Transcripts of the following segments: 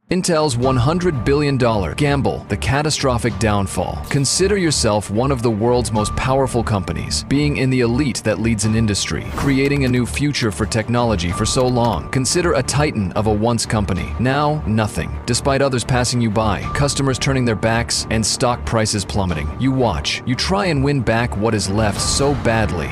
Intel's $100 billion gamble, the catastrophic downfall. Consider yourself one of the world's most powerful companies, being in the elite that leads an industry, creating a new future for technology for so long. Consider a titan of a once company. Now, nothing. Despite others passing you by, customers turning their backs, and stock prices plummeting. You watch. You try and win back what is left so badly.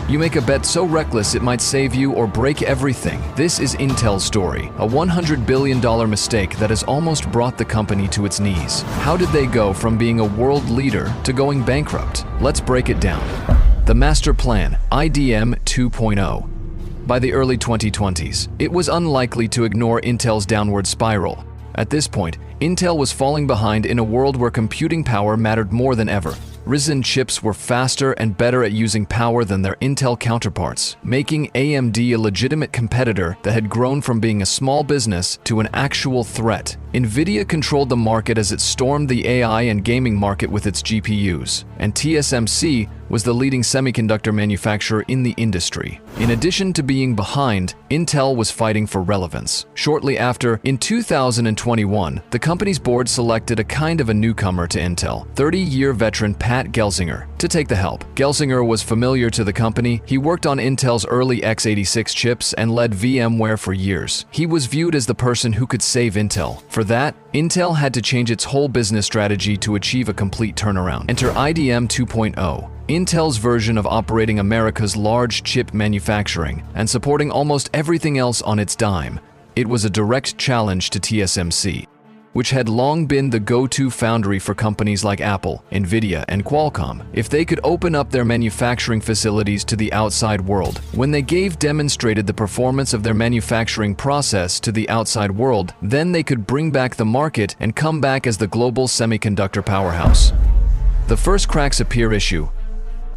You make a bet so reckless it might save you or break everything. This is Intel's story, a $100 billion mistake that has almost brought the company to its knees. How did they go from being a world leader to going bankrupt? Let's break it down. The master plan, IDM 2.0. By the early 2020s, it was unlikely to ignore Intel's downward spiral. At this point, Intel was falling behind in a world where computing power mattered more than ever. Ryzen chips were faster and better at using power than their Intel counterparts, making AMD a legitimate competitor that had grown from being a small business to an actual threat. Nvidia controlled the market as it stormed the AI and gaming market with its GPUs, and TSMC was the leading semiconductor manufacturer in the industry. In addition to being behind, Intel was fighting for relevance. Shortly after, in 2021, the company's board selected a kind of a newcomer to Intel, 30-year veteran Pat Gelsinger, to take the helm. Gelsinger was familiar to the company. He worked on Intel's early x86 chips and led VMware for years. He was viewed as the person who could save Intel. For that, Intel had to change its whole business strategy to achieve a complete turnaround. Enter IDM 2.0. Intel's version of operating America's large chip manufacturing and supporting almost everything else on its dime. It was a direct challenge to TSMC, which had long been the go-to foundry for companies like Apple, Nvidia, and Qualcomm. If they could open up their manufacturing facilities to the outside world, when they demonstrated the performance of their manufacturing process to the outside world, then they could bring back the market and come back as the global semiconductor powerhouse. The first cracks appear issue.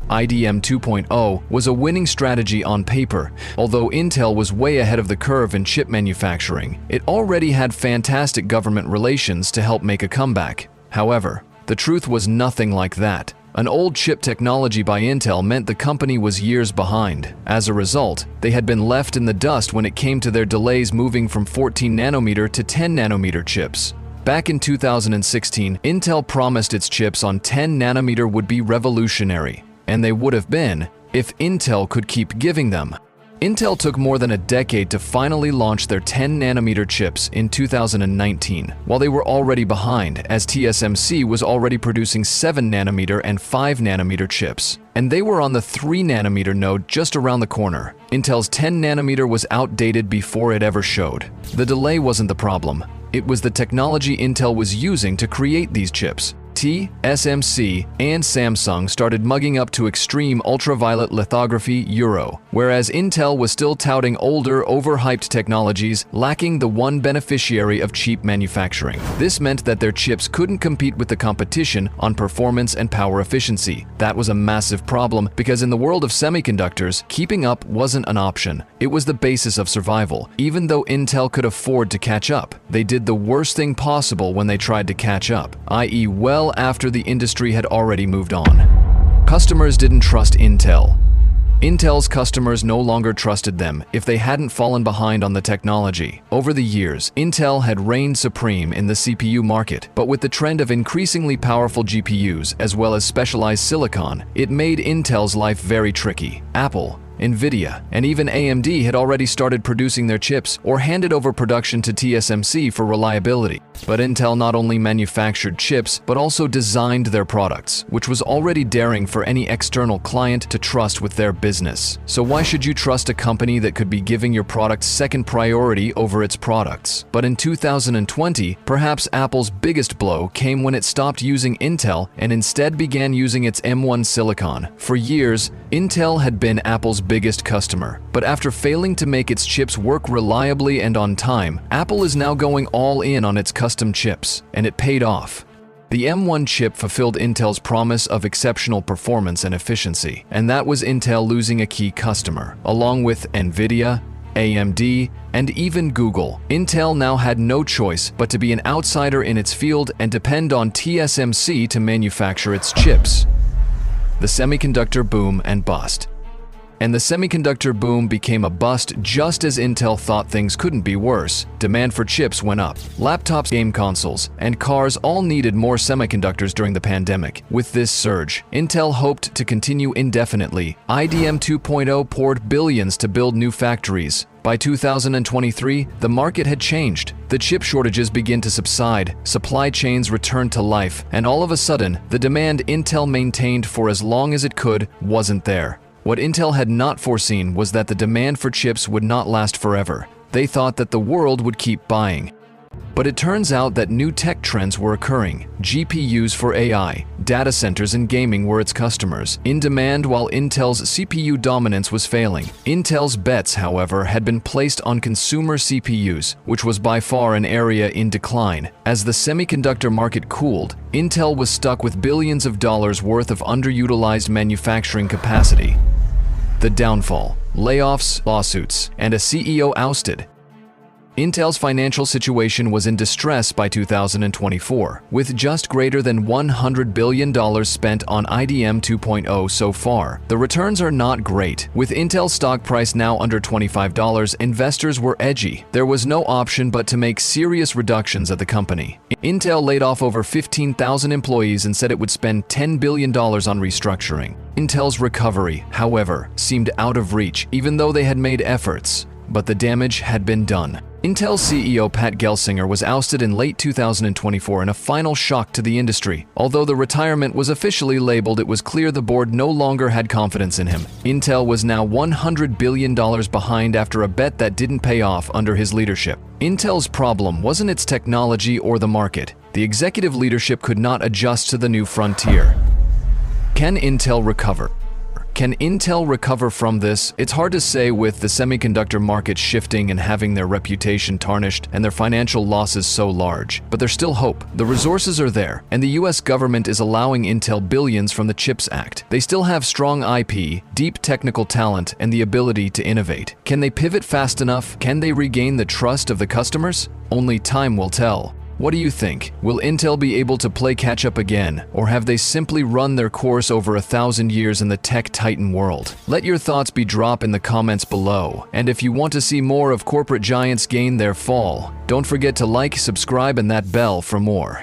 IDM 2.0 was a winning strategy on paper. Although Intel was way ahead of the curve in chip manufacturing, it already had fantastic government relations to help make a comeback. However, the truth was nothing like that. An old chip technology by Intel meant the company was years behind. As a result, they had been left in the dust when it came to their delays moving from 14nm to 10nm chips. Back in 2016, Intel promised its chips on 10nm would be revolutionary. And they would have been if Intel could keep giving them. Intel took more than a decade to finally launch their 10nm chips in 2019, while they were already behind, as TSMC was already producing 7nm and 5nm chips. And they were on the 3nm node just around the corner. Intel's 10nm was outdated before it ever showed. The delay wasn't the problem. It was the technology Intel was using to create these chips. TSMC and Samsung started mugging up to extreme ultraviolet lithography whereas Intel was still touting older, overhyped technologies, lacking the one beneficiary of cheap manufacturing. This meant that their chips couldn't compete with the competition on performance and power efficiency. That was a massive problem because in the world of semiconductors, keeping up wasn't an option. It was the basis of survival. Even though Intel could afford to catch up, they did the worst thing possible when they tried to catch up, i.e. well after the industry had already moved on. Customers didn't trust Intel. Intel's customers no longer trusted them if they hadn't fallen behind on the technology. Over the years, Intel had reigned supreme in the CPU market, but with the trend of increasingly powerful GPUs as well as specialized silicon, it made Intel's life very tricky. Apple, Nvidia, and even AMD had already started producing their chips or handed over production to TSMC for reliability. But Intel not only manufactured chips, but also designed their products, which was already daring for any external client to trust with their business. So why should you trust a company that could be giving your product second priority over its products? But in 2020, perhaps Apple's biggest blow came when it stopped using Intel and instead began using its M1 silicon. For years, Intel had been Apple's biggest customer, but after failing to make its chips work reliably and on time, Apple is now going all in on its custom chips, and it paid off. The M1 chip fulfilled Intel's promise of exceptional performance and efficiency, and that was Intel losing a key customer. Along with Nvidia, AMD, and even Google, Intel now had no choice but to be an outsider in its field and depend on TSMC to manufacture its chips. The semiconductor boom and bust. and the semiconductor boom became a bust just as Intel thought things couldn't be worse. Demand for chips went up. Laptops, game consoles, and cars all needed more semiconductors during the pandemic. With this surge, Intel hoped to continue indefinitely. IDM 2.0 poured billions to build new factories. By 2023, the market had changed. The chip shortages began to subside, supply chains returned to life, and all of a sudden, the demand Intel maintained for as long as it could wasn't there. What Intel had not foreseen was that the demand for chips would not last forever. They thought that the world would keep buying. But it turns out that new tech trends were occurring. GPUs for AI, data centers and gaming were its customers, in demand while Intel's CPU dominance was failing. Intel's bets, however, had been placed on consumer CPUs, which was by far an area in decline. As the semiconductor market cooled, Intel was stuck with billions of dollars worth of underutilized manufacturing capacity. The downfall, layoffs, lawsuits, and a CEO ousted. Intel's financial situation was in distress by 2024, with just greater than $100 billion spent on IDM 2.0 so far. The returns are not great. With Intel's stock price now under $25, investors were edgy. There was no option but to make serious reductions at the company. Intel laid off over 15,000 employees and said it would spend $10 billion on restructuring. Intel's recovery, however, seemed out of reach, even though they had made efforts. But the damage had been done. Intel CEO Pat Gelsinger was ousted in late 2024 in a final shock to the industry. Although the retirement was officially labeled, it was clear the board no longer had confidence in him. Intel was now $100 billion behind after a bet that didn't pay off under his leadership. Intel's problem wasn't its technology or the market. The executive leadership could not adjust to the new frontier. Can Intel recover? Can Intel recover from this? It's hard to say with the semiconductor market shifting and having their reputation tarnished and their financial losses so large. But there's still hope. The resources are there, and the US government is allowing Intel billions from the CHIPS Act. They still have strong IP, deep technical talent, and the ability to innovate. Can they pivot fast enough? Can they regain the trust of the customers? Only time will tell. What do you think? Will Intel be able to play catch-up again, or have they simply run their course over 1,000 years in the tech titan world? Let your thoughts be dropped in the comments below, and if you want to see more of corporate giants gain their fall, don't forget to like, subscribe, and that bell for more.